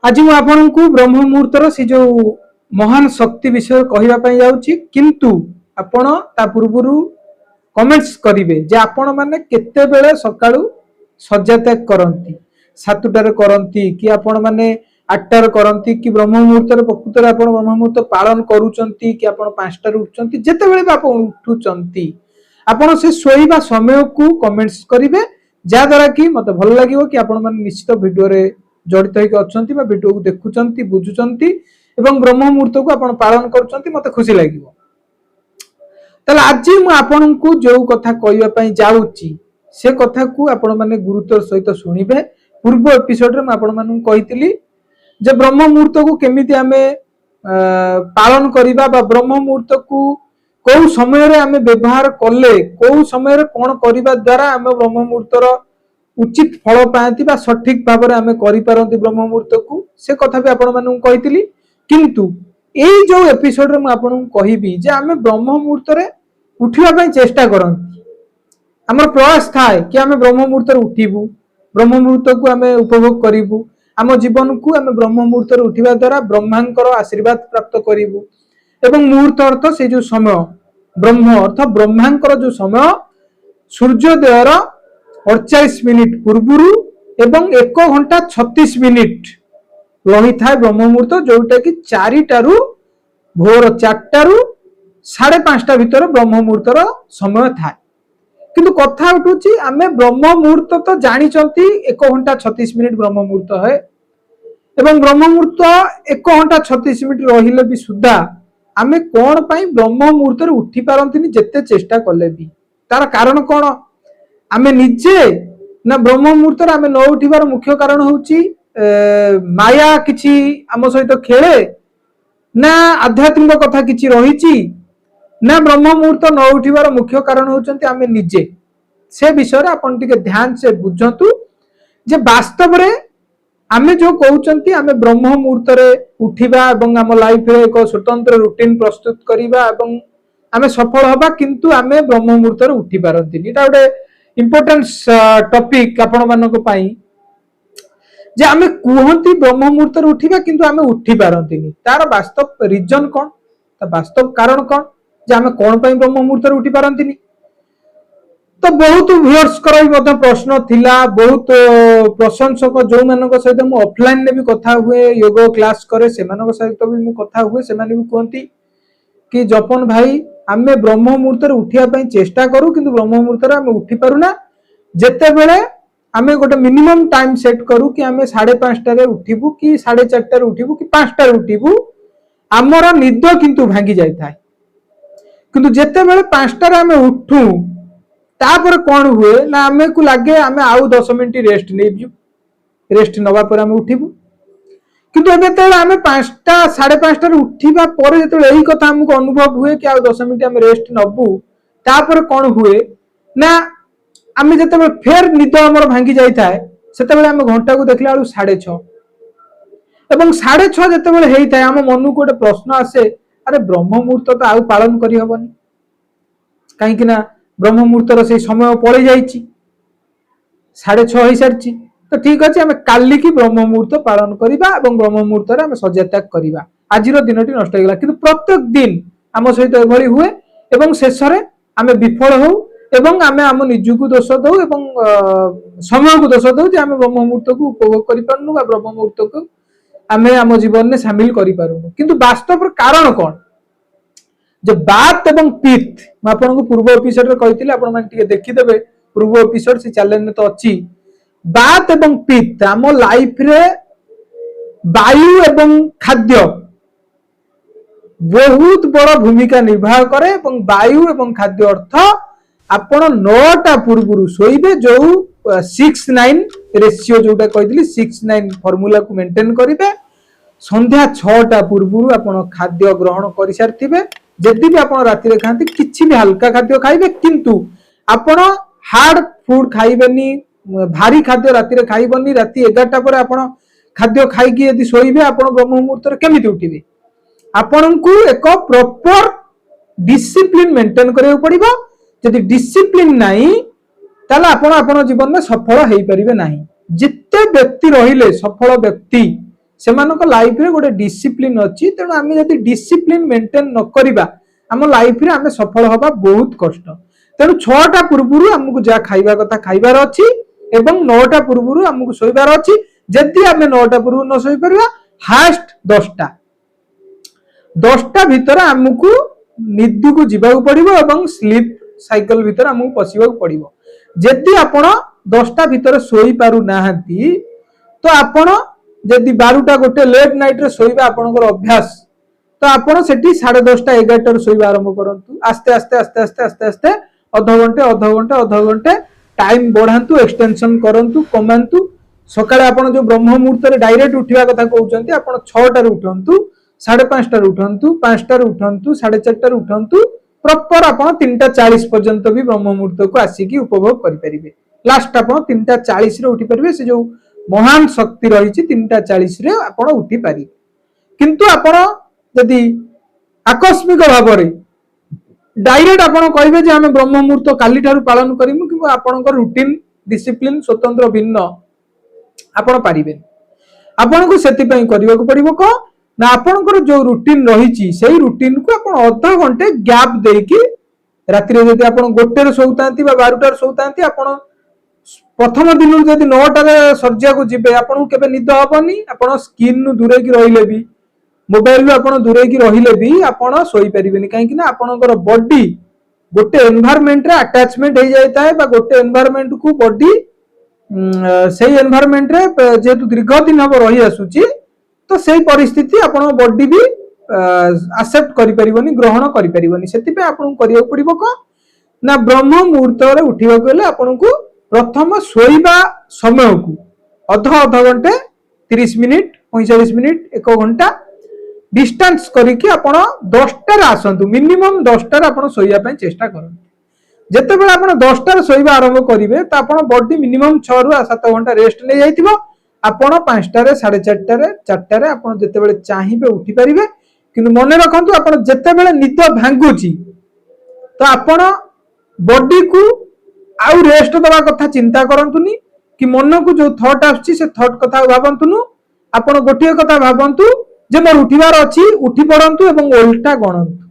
आज मु आपण को ब्रह्म मुहूर्तर से जो महान शक्ति विषय कहवाई जाऊँगी किंतु आपण ता पूर्व कमेंट्स करेंगे जे आपण मैंने केते बेले सकाळू सज्जा त्याग करती 7टार करती कि आपण मैंने 8टार करती कि ब्रह्म मुहूर्त प्रकृत आप ब्रह्म मुहूर्त पालन करुँच कि आप 5टार उठुंट जिते बेले आप उठुंट आपण से शोवा समय को कमेंट्स करेंगे जहाद्वारा कि मत भल लगे कि आपण मैंने निश्चित वीडियो जड़ित होकर वीडियो को देखुंट बुझुंट एवं ब्रह्म मुहूर्त को आप पालन कर मत खुशी लगे। आज मुझे को जो कथा कहवाई जाऊँगी से कथा को आपण मैंने गुरुत्व सहित शुणिबे। पूर्व एपिसोड में आपण मानू कही जे ब्रह्म मुहूर्त को केमी आम पालन करवा ब्रह्म मुहूर्त को कौ समय रे आम व्यवहार कले कौ समय कौन करने द्वारा आम ब्रह्म मुहूर्तर उचित फल पाती सठिक भाव में आम करती ब्रह्म मुहूर्त को से कथा भी आपण मानू कही किंतु यही जो एपिसोड में आपको कहबी जे आम ब्रह्म मुहूर्त उठा चेष्टा करती आम प्रयास थाए कि आम ब्रह्म मुहूर्त उठू ब्रह्म मुहूर्त को आम उपभोग करूँ आम जीवन को आम ब्रह्म मुहूर्त उठा द्वारा ब्रह्मांकर आशीर्वाद प्राप्त करूँ एवं मुहूर्त अर्थ से जो समय ब्रह्म अर्थ ब्रह्मांकर जो समय सूर्योदयर 48 मिनिट पूर्व एवं 1 घंटा 36 मिनिट रही था ब्रह्म मुहूर्त जोटा कि 4टारू भोर 4टारू 5:30 भितर ब्रह्म मुहूर्तर समय था किंतु कथा उठुची आमे ब्रह्म मुहूर्त तो जानी 1 घंटा 36 मिनिट ब्रह्म मुहूर्त है एवं ब्रह्म मुहूर्त 1 घंटा 36 मिनिट रहिले भी सुधा आमे कौन पाई ब्रह्म मुहूर्त उठी पारंतिनी जेते चेष्टा कले भी तार कारण कौन आमे निजे ना ब्रह्म मुहूर्त आमे न उठिबार मुख्य कारण होची माया किछि आम सहित खेले ना आध्यात्मिक कथा किछि रहिछि ना ब्रह्म मुहूर्त न उठिबार मुख्य कारण होचंती आमे निजे से विषय आपण टिके ध्यान से बुझंतु जे वास्तव रे आमे जो कहउचंती आमे ब्रह्म मुहूर्त रे उठिबा एवं आम लाइफ रे एक स्वतंत्र रूटीन प्रस्तुत करिबा एवं आमे सफल हबा किंतु आमे ब्रह्म मुहूर्त रे उठी पारंतिनी एटा गोटे इम्पोर्टेंस टॉपिक आपण मानको पाई जे आमे कुहंती ब्रह्म मुहूर्त रे उठिबा किंतु आमे उठी पारंतिनी तार वास्तव रीजन कोन ता वास्तव कारण कोन जे आमे कोन पई ब्रह्म मुहूर्त रे उठी पारंतिनी तो बहुत व्यूअर्स कर प्रश्न थिला बहुत प्रशंसक जो मानक सहित मु ऑफलाइन ने भी कथा हुए योग क्लास करे से मानक सहित भी मु कथा हुए से माने भी कहती कि जपन भाई आमे ब्रह्म मुहूर्त रे उठिया पई चेष्टा करू किंतु ब्रह्म मुहूर्त रे आमे उठी पारुना जेते बेले आमे गोटे मिनिमम टाइम सेट करू कि आमे 5:30 रे उठिबू कि 4:30 रे उठिबू कि 5टा रे उठिबू हमर निद किंतु भांगी जाय थाए किंतु जेते बेले 5टा रे आमे उठू तापर कौन हुए ना आमे को लगे आमे आउ 10 मिनिट रेस्ट नेबजु रेस्ट नवा पर आमे उठिबू किंतु एबे तेल आमे 5टा 5:30 रे उठिबा पर जेते एही कथा हमको अनुभव हुए कि आउ 10 मिनिट आमे रेस्ट नबू तापर कौन हुए ना आमे जेते फेर निद हमर भांगी जाई थाए सेते बेले आमे घंटा को देखला आलु 6:30 एवं 6:30 जेते बेले हेई थाए हम मन को गोटे प्रश्न आसे अरे ब्रह्म मुहूर्त तो आउ पालन करि हबनी काहे कि ना ब्रह्म मुहूर्तर से समय पड़े जाइए 6:30 हो सारी तो ठीक अच्छे आम काली की ब्रह्म मुहूर्त पालन करवा और ब्रह्म मुहूर्त में सज्जा त्याग करवा आज दिन टी नष्ट होगा कि प्रत्येक दिन आम सहित एभली हुए एवं शेष में आम विफल हो एवं आम आम निजक दोष दौ एवं समय को दोष दौ आम ब्रह्म मुहूर्त को उपभोग करूँ ब्रह्म मुहूर्त को आम आम जीवन में सामिल करूँ किंतु वास्तव कारण कौन जो बात एवं पित्त आपको पूर्व एपिसोड रे कही आपण माने देखिदेवे पूर्व एपिसोड से चैनल में तो अच्छी बात एवं पित्त आम लाइफ रे वायु एवं खाद्य बहुत बड़ भूमिका निर्वाह करे एवं वायु एवं खाद्य अर्थ आपण 9टा पूर्व शोइबे जो 6:9 रेशियो जोटा कही 6:9 फॉर्मूला को मेंटेन करिवे संध्या 6टा पूर्व आपण खाद्य ग्रहण कर सारिथिबे जदि भी आप राति खाती किसी भी हल्का खाद्य खाइबे किंतु आपण हार्ड फूड खाइबेनी भारी खाद्य राति खाइबनी राति 11टा पर आपण खाद्य खाइकी यदि शोइबे आपण ब्रह्म मुहूर्त केमिति उठिबे आपण को एक प्रॉपर डिसिप्लिन मेंटेन करियो पड़िबो यदि डिसिप्लिन नाही ताला आपण जीवन में सफल हो पारिबे नाही जिते व्यक्ति रहिले सफल व्यक्ति सेमानक लाइफ रे गोटे डिसिप्लिन अछि तेणु आमे जदि डिसिप्लिन मेंटेन न करिबा हम लाइफ रे आमे सफल होबा बहुत कष्ट तेणु 6टा पूर्वरु हमकु जा खाइबा कथा खाइबार अछि एवं 9टा पूर्वरु हमकु सोइबार अछि जदि आमे 9टा पूर्वरु न सोइ परबा हास्ट 10टा भीतर हमकु निद्दु को जीवा पड़िबो एवं स्लीप साइकिल भीतर हमकु पसिबा पड़िबो जदि आपण 10टा भीतर सोई पारु नाहंती तो आपण जदि 12टा गोटे लेट नाइट रे सोइबा आपनकर अभ्यास तो आपण सेठी 10:30 11टा रे सोइबा आरंभ करंतु आस्ते आस्ते आस्ते आस्ते आस्ते आस्ते अध घंटे टाइम बढ़ांतु एक्सटेंशन करंतु कमांतु सकाळे आपण जो ब्रह्म मुहूर्त रे डायरेक्ट उठिबा कथा कहउचंती आपण 6टा रे उठंतु 5:30 रे उठंतु 5टा रे उठंतु 4:30 रे उठंतु प्रॉपर आपण 3:40 पर्यंत भी ब्रह्म मुहूर्त को आसीकी उपभोग करि परिबे लास्ट आपण 3:40 रे उठी परिबे से जो महान शक्ति रही 3:40 रे आपण उठी पारि किंतु आपण यदि आकस्मिक भाव रे डायरेक्ट आपण कहबे जे हम ब्रह्म मुहूर्त काली ठारू पालन करिमु कि आपनकर रूटीन डिसिप्लिन स्वतंत्र भिन्न आपण पारिबे आपण को सेति पई करिवा को पड़िबो को ना आपनकर जो रूटीन रही सेही रूटीन को आपण आधा घंटे गैप देकी रात्रि रे यदि आपण गोटे रे सोउतांती बा 12टा रे सोउतांती आपण प्रथम दिन जदि 9टा रे सर्जिया को जिबे आपण केबे निद हबनी आपण स्क्रीन नु दूरे की रहिले भी मोबाइल नु आपण दूरे की रहिले भी आपण सोई परिबेनी काहे कि ना आपनकर बॉडी गोटे एनवायरनमेंट रे अटैचमेंट हो जायता है बा गोटे एनवायरनमेंट को बॉडी सेही एनवायरनमेंट रे जेतु दीर्घ दिन हबो रही आसुची तो सेही परिस्थिति आपण बॉडी भी एक्सेप्ट करि परिबनी ग्रहण करि परिबनी सेति पे आपण करियो पड़िबो को ना ब्रह्म मुहूर्त रे उठिबा गेले आपण को प्रथम सोइबा समय को अध घंटे 30 मिनिट 45 मिनिट 1 घंटा डिस्टेंस करिकि आपण 10टा रे आसंतु मिनिमम 10टा रे आपण सोइया पय चेष्टा करंतु जते बेला आपण 10टा रे सोइबा आरंभ करिवे त आपण बॉडी मिनिमम 6 रु 7 घंटा रेस्ट ले जाइतिबो आपण 5टा रे 4:30 रे 4टा रे आपण जते बेले चाहिबे उठी परिबे किंतु मने रखंतु आपण जते बेले निद भांगुची तो आपण बॉडी को आउ रेस्ट दवा कथा चिंता करंतुनी कि मन को जो थॉट आछि से थॉट कथा भाबंतुनु आपण गोटिए कथा भाबंतु जे मोर उठिबार अछि उठी पड़ंतु एवं उल्टा गणंतु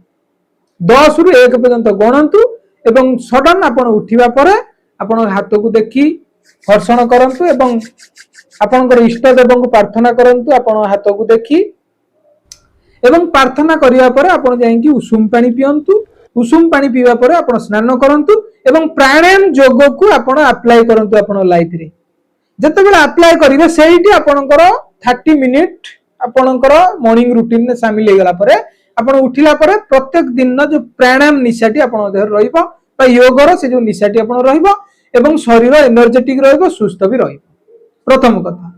10 रु 1 पर्यंत गणंतु एवं सडन आपण उठिबा परे आपण हाथ को देखि घर्षण करंतु एवं आपनकर इष्ट देव को प्रार्थना करंतु आपण हाथ को देखि एवं प्रार्थना करिया परे आपण जाई कि उषुम पानी पियंतु उषुम पानी पीवा परे आपण स्नान करंतु एवं प्राणायाम योग को आपण अप्लाई करंतु आपण लाइफ रे जते बेला अप्लाई करिवे सेहिटी आपनकर 30 मिनिट आपनकर मॉर्निंग रूटीन में शामिल हे गला परे आपण उठिला परे प्रत्येक दिन जो प्राणायाम निशाटी आपण देह रहिबो बा योगर से जो निशाटी आपण रहिबो एवं शरीर एनर्जेटिक रहिबो सुस्थ भी रहिबो प्रथम कथा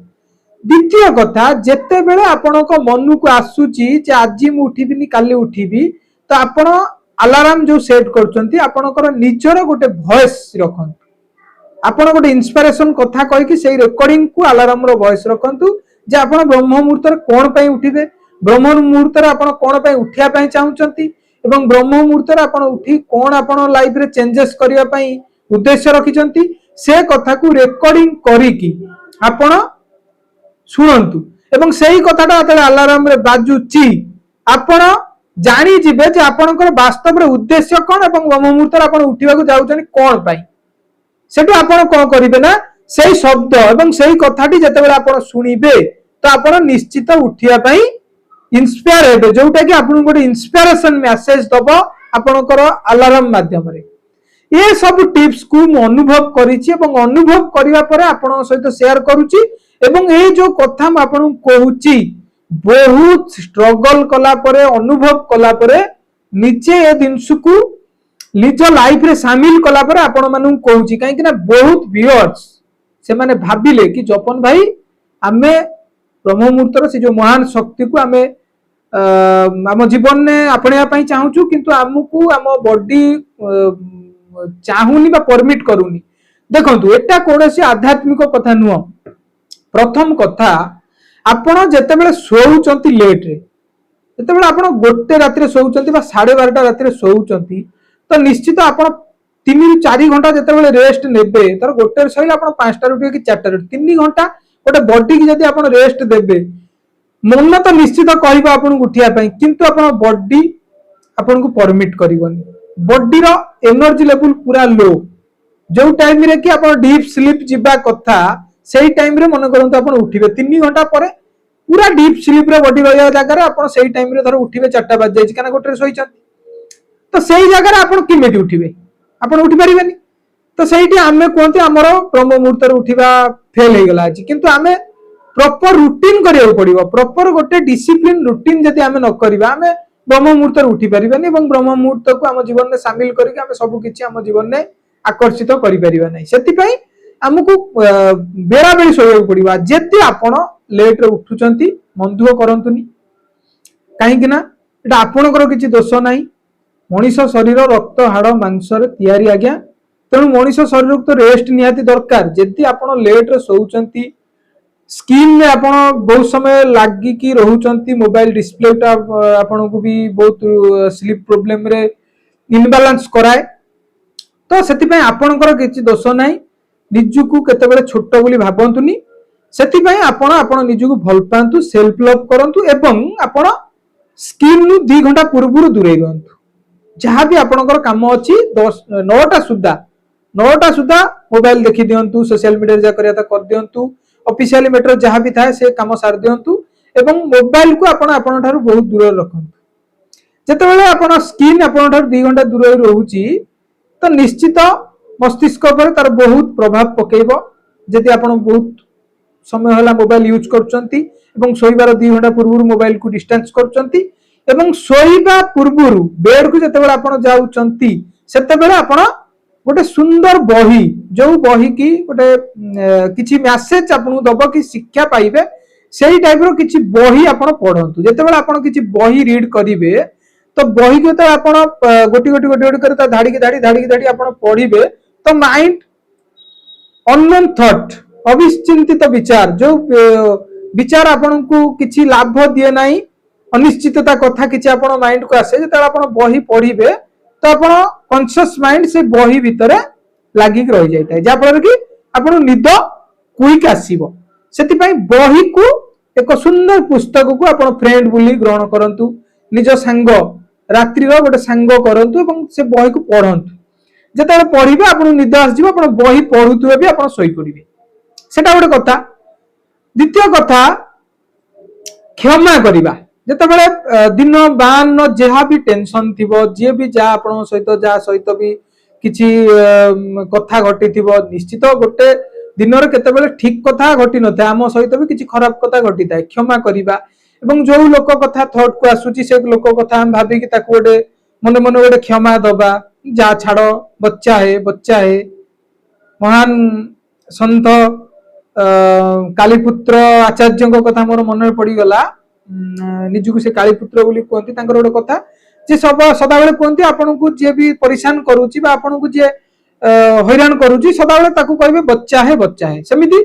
द्वितीय कथा जते बेले आपनक मन को आसुची जे आज मु उठिबिनी काली उठिबी तो आपण अलार्म जो सेट करचंती आपनकर निजर गोटे वॉइस रखंतु आपण गोटे इंस्पिरेशन कथा कहि कि सेही रेकॉर्डिंग को अलार्म रो वॉइस रखंतु जे आपण ब्रह्म मुहूर्त रे कोन पई उठिबे ब्रह्म मुहूर्त रे आपण कोन पई उठिया पई चाहुचंती एवं ब्रह्म मुहूर्त रे आपण उठी कोन आपण लाइफ रे चेंजेस करिया पई उद्देश्य रखिचंती से कथा को रेकॉर्डिंग करी कि आपण सुनंतु एवं सेही कथाटा अतले अलार्म रे बाजुची आपण जानी जिबे जे आपनकर वास्तव रे उद्देश्य कोन एवं ब्रह्म मुहूर्त रे आपण उठिबा को जाउचनी कोन पई सेटु आपण कोन करिवे ना सेही शब्द एवं सेही कथाटी जते बेला आपण सुनिबे तो आपण निश्चित उठिया पई इंस्पायर हेबे जोटा कि आपण गोटे इंस्पिरेशन मेसेज दबो आपनकर अलार्म माध्यम रे ये सब टिप्स को मु अनुभव करिछि एवं अनुभव करिवा परे आपण सहित शेयर करूछि एवं ए जो कथा म आपण कहूछि बहुत स्ट्रगल कला परे अनुभव कला परे निजे ए दिनस को निज लाइफ रे शामिल कला परे आपण मानु कहूछि काहे कि ना बहुत व्यूअर्स से माने भाबिले कि जपन भाई आमे ब्रह्म मुहूर्तर से जो महान शक्ति को आमे आम जीवन ने अपने पई चाहूछु किंतु हमकु आम बॉडी चाहुनी बा परमिट करूनी देखंतु एटा कोनोसी आध्यात्मिक कथा नुह प्रथम कथा आपण जते बेले सोउचंती लेट रे जते बेले आपण गोटे रात रे सोउचंती बा 12:30 रात रे सोउचंती तो निश्चित आपण 3 रु 4 घंटा जते बेले रेस्ट नेबे तर गोटे सहिल आपण 5टा उठे कि 4टा 3 घंटा गोटे बॉडी की जदी आपण रेस्ट देबे मन तो निश्चित कहब आपन उठिया किंतु अपन बॉडी आपन को परमिट करबनी बॉडी रो एनर्जी लेवल पूरा लो जो टाइम रे कि आपन डीप स्लीप जिबा कथा सेही टाइम रे मन करंतु आपन उठिबे 3 घंटा पर पूरा डीप स्लीप रे बॉडी रहिया जगह रे आपन सेही टाइम रे धर उठिबे 4टा बज जाय काना गोटे सोई तो सेही जगह रे आपन किमेटी उठिबे आपन उठी परिबेनी तो सेहीटी आमे कोंती हमरो ब्रह्म मुहूर्त रे उठिबा फेल हे गला अछि किंतु आमे प्रॉपर रूटीन करियो पड़िबो प्रॉपर गोटे डिसिप्लिन रूटीन जदि आमे न करबा आमे ब्रह्म मुहूर्त रे उठी परिबेनी एवं ब्रह्म मुहूर्त को हम जीवन में शामिल करके आमे सब किछि हम जीवन में आकर्षित करि परिबा नै सेति पई हमकु बेरा बेली सोयो पड़िबा जदि आपण लेट रे उठुचंती मन दुख करंतुनी काहे कि ना एटा आपणकर किछि दोष नै मनीष शरीर रक्त हाड़ मांस रे तयारी आज्ञा तेणु मनीष शरीर को रेस्ट निहाती दरकार जदि आपण लेट रे सोउचंती स्क्रीन में आपण बहुत समय लागी की रहउचंती मोबाइल डिस्प्ले टा आपण को भी बहुत स्लीप प्रॉब्लम रे इनबैलेंस कराए तो सेति पय आपणकर किछि दोष नै निजुकु केतेबेले छोट बोली भाबंतुनी सेति पय आपण निजुकु भल पांतु सेल्फ लव करंतु एवं आपण स्क्रीन नु 2 घंटा पूर्व दूरे रहंतु जहाँ भी आपणकर काम अछि 9टा सुद्धा मोबाइल देखि दियंतु सोशल मीडिया जा करिया त कर दियंतु ऑफिशियल मैटर जहाँ भी थाए से काम सार दियंतु एवं मोबाइल को आपण ठारू बहुत दूर रखंतु जेतेबेले आपण स्क्रीन आपण ठारू 2 घंटा दूर रहउची तो निश्चित मस्तिष्क पर तार बहुत प्रभाव पकेइबो जदि आपण बहुत समय होला मोबाइल यूज करचंती एवं सोइबार 2 घंटा पूर्व मोबाइल को डिस्टेंस करचंती एवं सोइबा पूर्व बेड को जतेबेले आपण जाउचंती सेतेबेले आपण गोटे सुंदर बही जो बही की गोटे किछि मैसेज आपन दबो कि शिक्षा पाइबे सेही टाइप रो किछि बही आपण पढंतु जेतेबेले आपण किछि बही रीड करिवे तो बही के तो आपण गोटी कर ता धाड़ी के आपण पढिबे तो माइंड अननोन थॉट अविचिंतित विचार जो विचार आपण को किछि लाभ दिए नाही अनिश्चितता कथा किछि आपण माइंड को आसे जेतेबेले आपण बही पढिबे तो आपण कॉन्शियस माइंड से बही भितरे लागि रहि जायता जा फल कि आपण निद क्विक आसीबो सेति पई बही को एक सुंदर पुस्तक को आपण फ्रेंड बोली ग्रहण करंतु निज संग रात्रि रो गोटे संग करंतु एवं से बही को पढंतु जेतेबेले पढिबे आपण निद आस जिवो आपण बही पढुतबे भी आपण सोई पडिबे सेटा गोटे कथा द्वितीय कथा क्षमा करिबा जेतेबेले दिन बान जहाँ भी टेंशन थिबो जे भी जा आपण सहित भी किछि कथा घटी थिबो निश्चित गोटे दिन रे केतेबेले ठीक कथा घटी नथा आम सहित भी किछि खराब कथा घटी थाए क्षमा करिबा एवं जो लोक कथा थॉट को आसुची से लोक कथा हम भाबी कि ताको गोटे मन मन गोटे क्षमा दबा जा छाड़ो बच्चा है महान संत कालीपुत्र आचार्य कथा मोर मन में पड़ी गला निजुक से कालीपुत्र बोली कहती तांकर गोटे कथा जे सब सदा बेले कहती आपन को जे भी परेशान करूची बा आपन को जे हैरान करूची सदा बेले ताकू कहबे बच्चा है सेमिति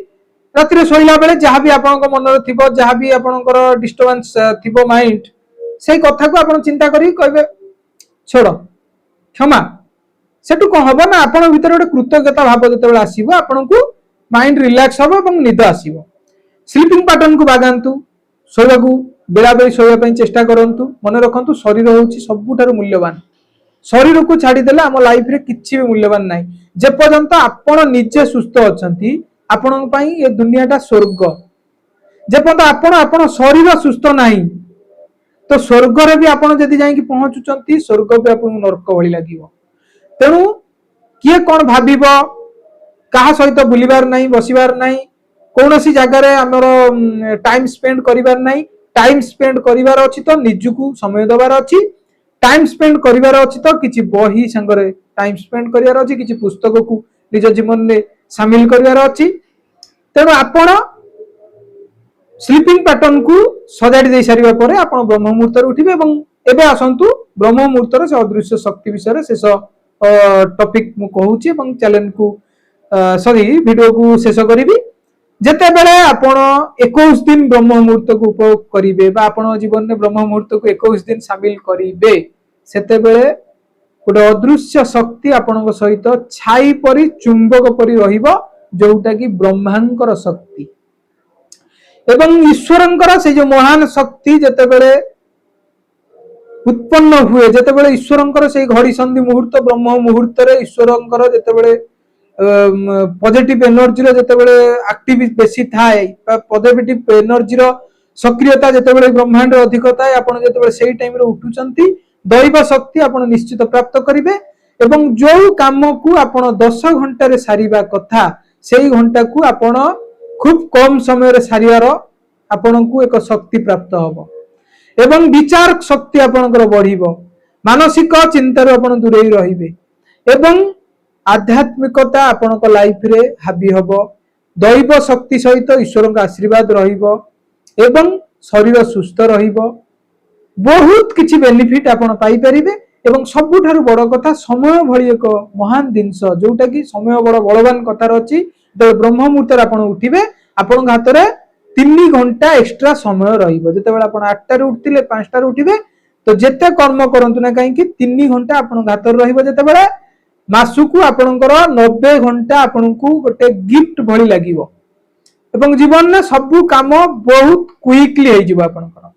रात्रि सोइला बेले जहाँ भी आपन को मन रे थिबो जहाँ भी आपनकर डिस्टर्बेंस थिबो माइंड से कथा को आपन चिंता करी कहबे छोड़ क्षमा सेटु को हबो ना आपन भीतर गोटे कृतज्ञता भाव जतेबेले आसीबो आपन को माइंड रिलैक्स हबो एवं निद आसीबो स्लीपिंग पैटर्न को बागांतु सोया को बेला बेली सोया पई चेष्टा करंतु मन रखंतु शरीर होउची सबुठारु मूल्यवान शरीर को छाड़ी देला हम लाइफ रे किछि भी मूल्यवान नाही जे पर्यंत आपण निजे सुस्थ अछंती आपण पई ए दुनियाटा स्वर्ग जे पर्यंत आपण शरीर सुस्थ नाही तो स्वर्ग रे भी आपण जदी जाई कि पहुंचुचंती स्वर्ग पे आपण नरक भली लागिवो तेनु किए कोन भाबिबो कहा सहित बुलिबार नाही बसिबार नाही कौनसी जगह रे हमर टाइम स्पेंड करिबार नाही टाइम स्पेंड करिबार अछि तो निजुकु समय दबार अछि टाइम स्पेंड करिबार अछि तो किछि बही संगरे टाइम स्पेंड करिबार अछि किछि पुस्तक को निज जीवन में शामिल करिबार अछि तेनु आपण स्लीपिंग पैटर्न को सजाडी दे सारिबा परे आपण ब्रह्म मुहूर्त रे उठिबे एवं एबे आसंतु ब्रह्म मुहूर्त रे से अदृश्य शक्ति विषय रे शेष टॉपिक मु कहूची एवं चैनल को सॉरी वीडियो को शेष करिबी जेते बेले आपण 21 दिन ब्रह्म मुहूर्त को उपयोग करिवे बा आपण जीवन में ब्रह्म मुहूर्त को 21 दिन शामिल करिवे सेते बेले गोटे अदृश्य शक्ति आपण सहित छाई परी चुंबक परी रहिबो जोटा कि ब्रह्मांकर शक्ति एवं ईश्वरंकर से जो महान शक्ति जेतेबेले उत्पन्न हुए जेतेबेले ईश्वरंकर से घड़ी संधि मुहूर्त ब्रह्म मुहूर्त रे ईश्वरंकर जेतेबेले पॉजिटिव एनर्जी रो जेतेबेले एक्टिव बेसी थाए पॉजिटिव एनर्जी रो सक्रियता जेतेबेले ब्रह्मांड रो अधिक थाए आपण जेतेबेले सेही टाइम रे उठुचंती दैव शक्ति आपण निश्चित प्राप्त करिवे एवं जो काम को आपण 10 घंटा रे सारिबा कथा सेही घंटा को आपण खूब कम समय रे सारियार आपण को एक शक्ति प्राप्त हबो एवं विचार शक्ति आपणकर बढ़िबो मानसिक चिंता रो आपण दूरेई रहिबे एवं आध्यात्मिकता आपणक लाइफ रे हाबी हबो दैव शक्ति सहित ईश्वर का आशीर्वाद रहिबो एवं शरीर सुस्थ रहिबो बहुत किछि बेनिफिट आपण पाई परिबे एवं सबुठारु बड़ कथा समय भली एक महान जिंस जोटा कि समय बड़ बलवान कथार अछि तो ब्रह्म मुहूर्त आपण उठिबे आपण हाथ रे 3 घंटा एक्स्ट्रा समय रहिबो जेतेबेला आपण 8 रे उठतिले 5 रे उठिबे तो जेते कर्म करंतु ना काहे कि 3 घंटा आपण हाथ रे रहिबो जेतेबेला मासुकू आपणकर 90 घंटा आपणकू गोटे गिफ्ट भली लागिवो एवं जीवन में सबु काम बहुत क्विकली हो जिवो आपणकर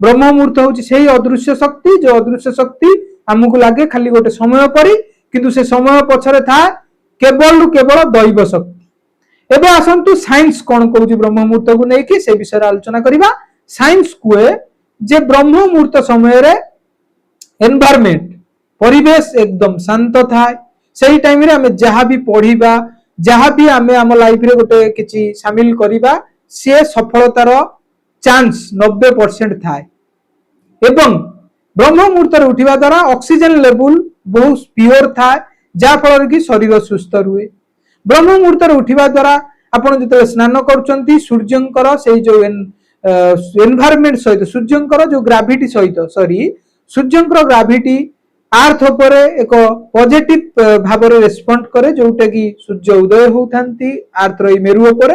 ब्रह्म मुहूर्त होची सेही अदृश्य शक्ति जो अदृश्य शक्ति हमकु लागे खाली गोटे समय परी किंतु से समय पछरे था केवल दैव शक्ति एबे आसंतु साइंस कोन कहूची ब्रह्म मुहूर्त को नै कि से विषय आलोचना करिबा साइंस कुए जे ब्रह्म मुहूर्त समय रे एनवायरनमेंट परिवेश एकदम शांत थाए सेही टाइम रे हमें जहां भी पढ़िबा जहां भी हमें हम लाइफ रे गोटे किछि शामिल करिबा से सफलतार चांस 90% थाए एवं ब्रह्म मुहूर्त रे उठिबा द्वारा ऑक्सीजन लेवल बहुत प्योर थाए जा फल कि शरीर सुस्थ रुए ब्रह्म मुहूर्त रे उठिबा द्वारा आपण जते स्नान करूचंती सूर्यंकर से जो एनवायरनमेंट सहित सूर्यंकर जो ग्रेविटी सहित सूर्यंकर ग्रेविटी अर्थ पर एक पॉजिटिव भाव रे रेस्पोंड करे जोटा कि सूर्य उदय होथांती अर्थ रो मेरु ऊपर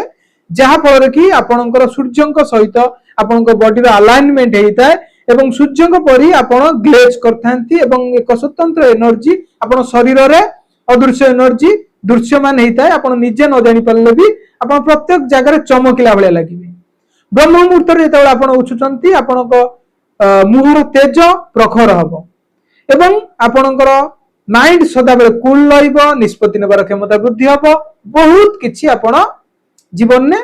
जहा फल कि आपणकर सूर्यंक सहित आपणक बॉडी रो अलाइनमेंट हेइता एवं सूर्यंक परी आपण ग्लेज करथांती एवं एक स्वतंत्र एनर्जी आपण शरीर रे अदृश्य एनर्जी दृश्यमान हेइता आपण निजे न जानि परले भी आपण प्रत्येक जगह रे चमकिला भले लागिबे ब्रह्म मुहूर्त रे जेतेबेला आपण उछुचंती आपणक मुहर तेज प्रखर हबो एवं आपणकर माइंड सदा बेले कूल रहइबो निष्पत्ति नेबार क्षमता वृद्धि हबो बहुत किछि आपण जीवन ने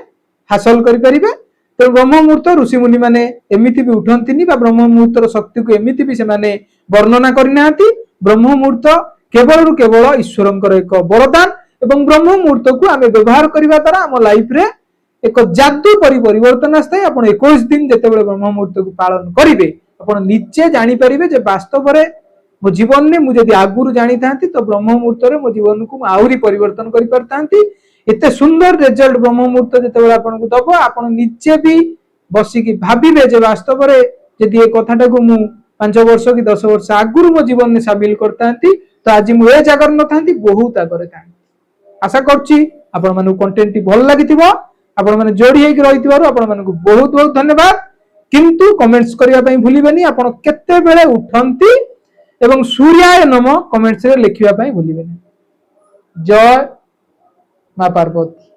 हासिल करि परिबे तो ब्रह्म मुहूर्त ऋषि मुनि माने एमिति भी उठंतिनी बा ब्रह्म मुहूर्तर शक्ति को एमिति भी से माने वर्णना करिनांती ब्रह्म मुहूर्त केवल ईश्वरंकर एक वरदान एवं ब्रह्म मुहूर्त को आमे व्यवहार करिवा द्वारा हम लाइफ रे एक जादू परिवर्तन आस्ते आपण 21 दिन जेतेबेले ब्रह्म मुहूर्त को पालन करिवे आपण निजे जानि परिबे जे वास्तव रे मो जीवन ने मुझे आगुरु जानी थांती तो ब्रह्म मुहूर्त रे मो जीवन को आहुरी परिवर्तन करि परतांती एते सुंदर रिजल्ट ब्रह्म मुहूर्त जेतेबेले आपन को दबो आपन निजे भी बसी की भाबिबे जे वास्तव रे जदि ए कथाटा को मु 5 वर्ष कि 10 वर्ष आगुरु मो जीवन ने शामिल करतांती तो आज मु ए जागर न थांती बहुत आगरे थांती आशा करछि आपन मानु कंटेंट भल लागिथिबो आपन माने जोडी हेक रहिथिबारु आपन मानु बहुत बहुत धन्यवाद किंतु कमेंट्स करिया पई भूलिबेनी आपन केते बेले उठंती एवं सूर्याय नम कमेंट्स रे लिखिबा पई भूलिबेनी जय मां पार्वती।